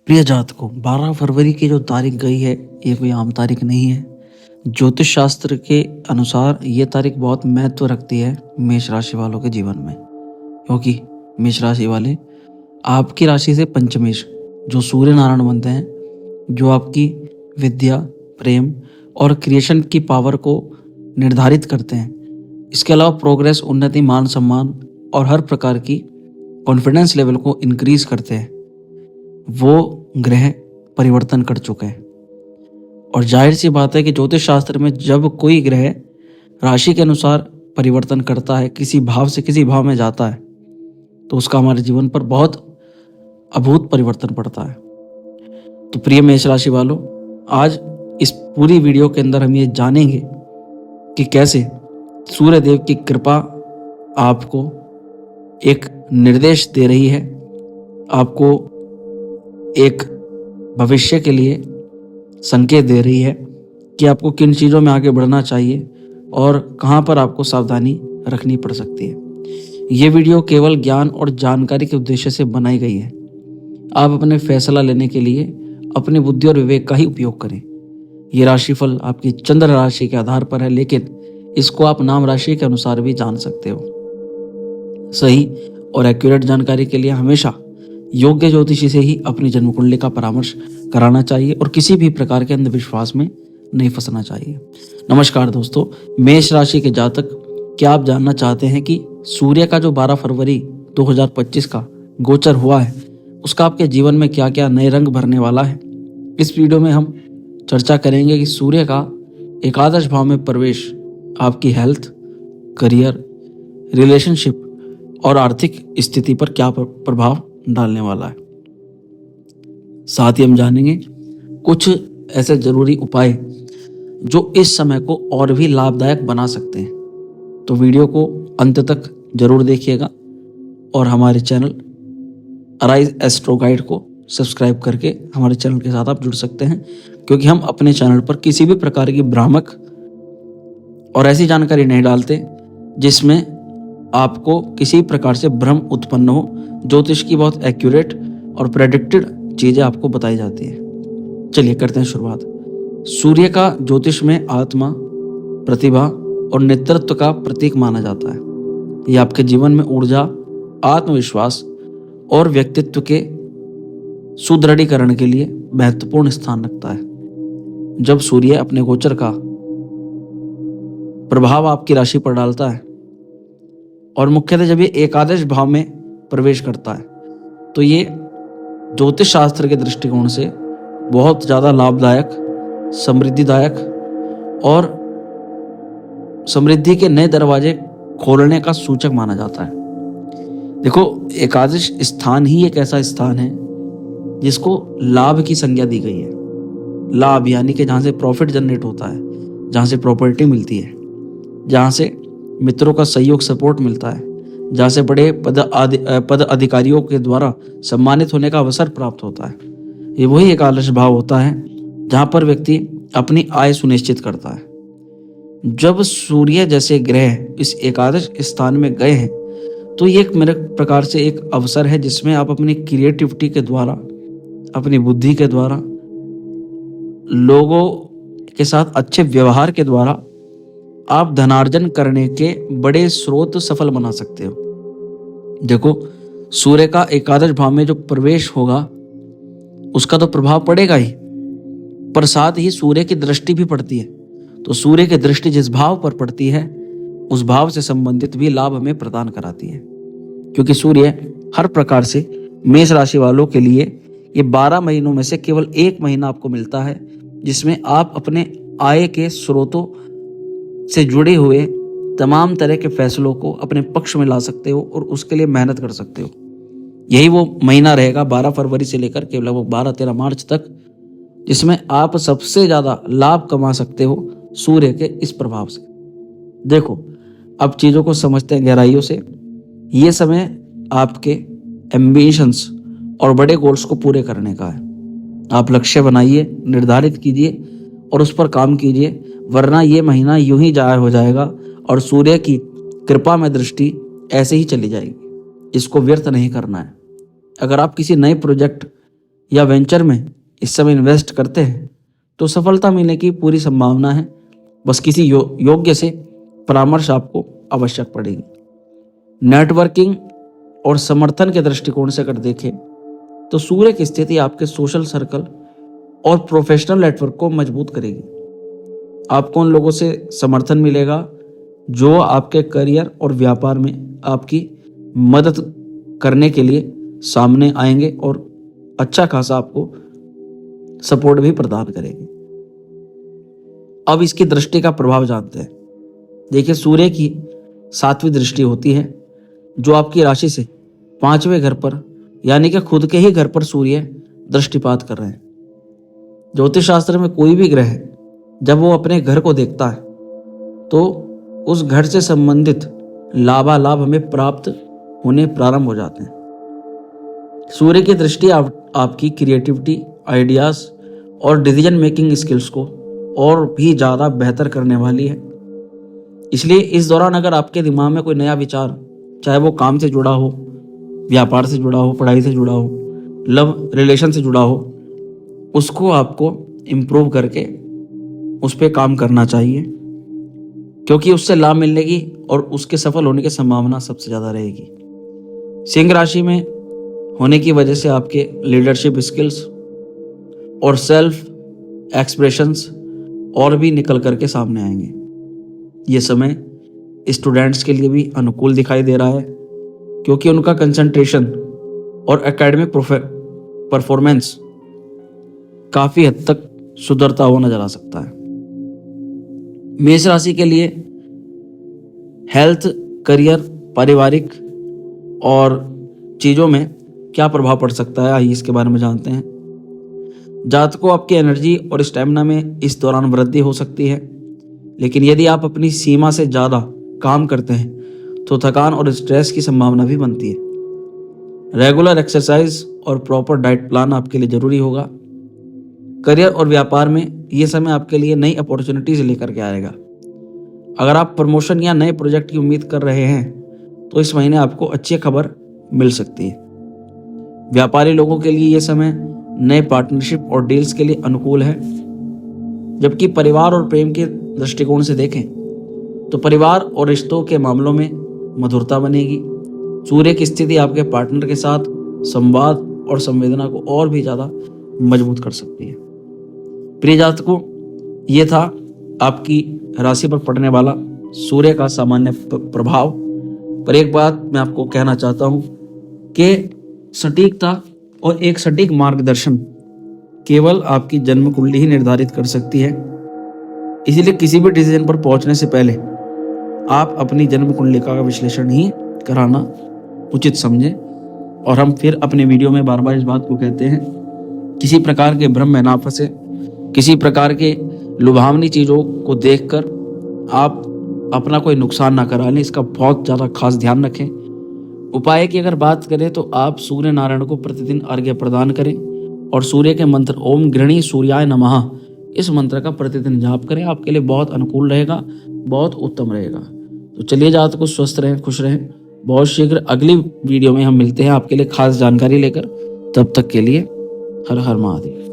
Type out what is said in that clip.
प्रिय जातकों, 12 फरवरी की जो तारीख गई है, ये कोई आम तारीख नहीं है। ज्योतिष शास्त्र के अनुसार ये तारीख बहुत महत्व रखती है मेष राशि वालों के जीवन में, क्योंकि मेष राशि वाले आपकी राशि से पंचमेश जो सूर्य नारायण बनते हैं, जो आपकी विद्या, प्रेम और क्रिएशन की पावर को निर्धारित करते हैं। इसके अलावा प्रोग्रेस, उन्नति, मान सम्मान और हर प्रकार की कॉन्फिडेंस लेवल को इंक्रीज करते हैं। वो ग्रह परिवर्तन कर चुके हैं और जाहिर सी बात है कि ज्योतिष शास्त्र में जब कोई ग्रह राशि के अनुसार परिवर्तन करता है, किसी भाव से किसी भाव में जाता है, तो उसका हमारे जीवन पर बहुत अभूत परिवर्तन पड़ता है। तो प्रिय मेष राशि वालों, आज इस पूरी वीडियो के अंदर हम ये जानेंगे कि कैसे सूर्य देव की कृपा आपको एक निर्देश दे रही है, आपको एक भविष्य के लिए संकेत दे रही है कि आपको किन चीज़ों में आगे बढ़ना चाहिए और कहाँ पर आपको सावधानी रखनी पड़ सकती है। ये वीडियो केवल ज्ञान और जानकारी के उद्देश्य से बनाई गई है। आप अपने फैसला लेने के लिए अपनी बुद्धि और विवेक का ही उपयोग करें। ये राशिफल आपकी चंद्र राशि के आधार पर है, लेकिन इसको आप नाम राशि के अनुसार भी जान सकते हो। सही और एक्यूरेट जानकारी के लिए हमेशा योग्य ज्योतिषी से ही अपनी जन्म कुंडली का परामर्श कराना चाहिए और किसी भी प्रकार के अंधविश्वास में नहीं फंसना चाहिए। नमस्कार दोस्तों, मेष राशि के जातक, क्या आप जानना चाहते हैं कि सूर्य का जो 12 फरवरी 2025 का गोचर हुआ है, उसका आपके जीवन में क्या क्या नए रंग भरने वाला है? इस वीडियो में हम चर्चा करेंगे कि सूर्य का एकादश भाव में प्रवेश आपकी हेल्थ, करियर, रिलेशनशिप और आर्थिक स्थिति पर क्या प्रभाव डालने वाला है। साथ ही हम जानेंगे कुछ ऐसे जरूरी उपाय जो इस समय को और भी लाभदायक बना सकते हैं। तो वीडियो को अंत तक जरूर देखिएगा और हमारे चैनल अराइज एस्ट्रो गाइड को सब्सक्राइब करके हमारे चैनल के साथ आप जुड़ सकते हैं, क्योंकि हम अपने चैनल पर किसी भी प्रकार की भ्रामक और ऐसी जानकारी नहीं डालते जिसमें आपको किसी प्रकार से भ्रम उत्पन्न हो। ज्योतिष की बहुत एक्यूरेट और प्रेडिक्टेड चीजें आपको बताई जाती है। चलिए करते हैं शुरुआत। सूर्य का ज्योतिष में आत्मा, प्रतिभा और नेतृत्व का प्रतीक माना जाता है। यह आपके जीवन में ऊर्जा, आत्मविश्वास और व्यक्तित्व के सुदृढ़ीकरण के लिए महत्वपूर्ण स्थान रखता है। जब सूर्य अपने गोचर का प्रभाव आपकी राशि पर डालता है और मुख्यतः जब ये एकादश भाव में प्रवेश करता है, तो ये ज्योतिष शास्त्र के दृष्टिकोण से बहुत ज़्यादा लाभदायक, समृद्धिदायक और समृद्धि के नए दरवाजे खोलने का सूचक माना जाता है। देखो, एकादश स्थान ही एक ऐसा स्थान है जिसको लाभ की संज्ञा दी गई है। लाभ यानी कि जहाँ से प्रॉफिट जनरेट होता है, जहाँ से प्रॉपर्टी मिलती है, जहाँ से मित्रों का सहयोग, सपोर्ट मिलता है, जहाँ से बड़े पद अधिकारियों के द्वारा सम्मानित होने का अवसर प्राप्त होता है। ये वही एकादश भाव होता है जहाँ पर व्यक्ति अपनी आय सुनिश्चित करता है। जब सूर्य जैसे ग्रह इस एकादश स्थान में गए हैं, तो ये एक मेरे प्रकार से एक अवसर है जिसमें आप अपनी क्रिएटिविटी के द्वारा, अपनी बुद्धि के द्वारा, लोगों के साथ अच्छे व्यवहार के द्वारा आप धनार्जन करने के बड़े स्रोत सफल बना सकते हो। देखो, सूर्य का एकादश भाव में जो प्रवेश होगा उसका तो प्रभाव पड़ेगा ही, पर साथ ही सूर्य की दृष्टि भी पड़ती है। तो सूर्य की दृष्टि जिस भाव पर पड़ती है, उस भाव से संबंधित भी लाभ हमें प्रदान कराती है। क्योंकि सूर्य हर प्रकार से मेष राशि वालों के लिए ये 12 महीनों में से केवल एक महीना आपको मिलता है जिसमें आप अपने आय के स्रोतों से जुड़े हुए तमाम तरह के फैसलों को अपने पक्ष में ला सकते हो और उसके लिए मेहनत कर सकते हो। यही वो महीना रहेगा 12 फरवरी से लेकर के लगभग 12-13 मार्च तक, जिसमें आप सबसे ज़्यादा लाभ कमा सकते हो सूर्य के इस प्रभाव से। देखो, अब चीज़ों को समझते हैं गहराइयों से। ये समय आपके एम्बिशंस और बड़े गोल्स को पूरे करने का है। आप लक्ष्य बनाइए, निर्धारित कीजिए और उस पर काम कीजिए, वरना ये महीना यूं ही जाया हो जाएगा और सूर्य की कृपा में दृष्टि ऐसे ही चली जाएगी। इसको व्यर्थ नहीं करना है। अगर आप किसी नए प्रोजेक्ट या वेंचर में इस समय इन्वेस्ट करते हैं तो सफलता मिलने की पूरी संभावना है। बस किसी योग्य से परामर्श आपको आवश्यक पड़ेगी। नेटवर्किंग और समर्थन के दृष्टिकोण से अगर देखें तो सूर्य की स्थिति आपके सोशल सर्कल और प्रोफेशनल नेटवर्क को मजबूत करेगी। आपको उन लोगों से समर्थन मिलेगा जो आपके करियर और व्यापार में आपकी मदद करने के लिए सामने आएंगे और अच्छा खासा आपको सपोर्ट भी प्रदान करेंगे। अब इसकी दृष्टि का प्रभाव जानते हैं। देखिए, सूर्य की 7वीं दृष्टि होती है जो आपकी राशि से 5वें घर पर यानी कि खुद के ही घर पर सूर्य दृष्टिपात कर रहे हैं। ज्योतिष शास्त्र में कोई भी ग्रह जब वो अपने घर को देखता है तो उस घर से संबंधित लाभालाभ हमें प्राप्त होने प्रारंभ हो जाते हैं। सूर्य की दृष्टि आपकी क्रिएटिविटी, आइडियाज और डिसीजन मेकिंग स्किल्स को और भी ज़्यादा बेहतर करने वाली है। इसलिए इस दौरान अगर आपके दिमाग में कोई नया विचार, चाहे वो काम से जुड़ा हो, व्यापार से जुड़ा हो, पढ़ाई से जुड़ा हो, लव रिलेशन से जुड़ा हो, उसको आपको इम्प्रूव करके उस पर काम करना चाहिए, क्योंकि उससे लाभ मिलने की और उसके सफल होने की संभावना सबसे ज़्यादा रहेगी। सिंह राशि में होने की वजह से आपके लीडरशिप स्किल्स और सेल्फ एक्सप्रेशंस और भी निकल करके सामने आएंगे। ये समय स्टूडेंट्स के लिए भी अनुकूल दिखाई दे रहा है, क्योंकि उनका कंसंट्रेशन और एकेडमिक परफॉर्मेंस काफ़ी हद तक सुधरता हुआ नजर आ सकता है। मेष राशि के लिए हेल्थ, करियर, पारिवारिक और चीज़ों में क्या प्रभाव पड़ सकता है, आइए इसके बारे में जानते हैं। जातकों, आपकी एनर्जी और स्टेमिना में इस दौरान वृद्धि हो सकती है, लेकिन यदि आप अपनी सीमा से ज़्यादा काम करते हैं तो थकान और स्ट्रेस की संभावना भी बनती है। रेगुलर एक्सरसाइज और प्रॉपर डाइट प्लान आपके लिए ज़रूरी होगा। करियर और व्यापार में ये समय आपके लिए नई अपॉर्चुनिटीज लेकर के आएगा। अगर आप प्रमोशन या नए प्रोजेक्ट की उम्मीद कर रहे हैं तो इस महीने आपको अच्छी खबर मिल सकती है। व्यापारी लोगों के लिए ये समय नए पार्टनरशिप और डील्स के लिए अनुकूल है। जबकि परिवार और प्रेम के दृष्टिकोण से देखें तो परिवार और रिश्तों के मामलों में मधुरता बनेगी। सूर्य की स्थिति आपके पार्टनर के साथ संवाद और संवेदना को और भी ज़्यादा मजबूत कर सकती है। प्रिय जातकों, ये था आपकी राशि पर पड़ने वाला सूर्य का सामान्य प्रभाव। पर एक बात मैं आपको कहना चाहता हूँ कि सटीकता और एक सटीक मार्गदर्शन केवल आपकी जन्म कुंडली ही निर्धारित कर सकती है। इसलिए किसी भी डिसीजन पर पहुंचने से पहले आप अपनी जन्म कुंडलिका का विश्लेषण ही कराना उचित समझें। और हम फिर अपने वीडियो में बार बार इस बात को कहते हैं, किसी प्रकार के भ्रम में ना फंसे, किसी प्रकार के लुभावनी चीज़ों को देखकर आप अपना कोई नुकसान ना करा लें, इसका बहुत ज़्यादा खास ध्यान रखें। उपाय की अगर बात करें तो आप सूर्य नारायण को प्रतिदिन अर्घ्य प्रदान करें और सूर्य के मंत्र ओम गृणी सूर्याय नमः इस मंत्र का प्रतिदिन जाप करें। आपके लिए बहुत अनुकूल रहेगा, बहुत उत्तम रहेगा। तो चलिए, जात को स्वस्थ रहें, खुश रहें। बहुत शीघ्र अगली वीडियो में हम मिलते हैं आपके लिए खास जानकारी लेकर। तब तक के लिए हर हर महादेव।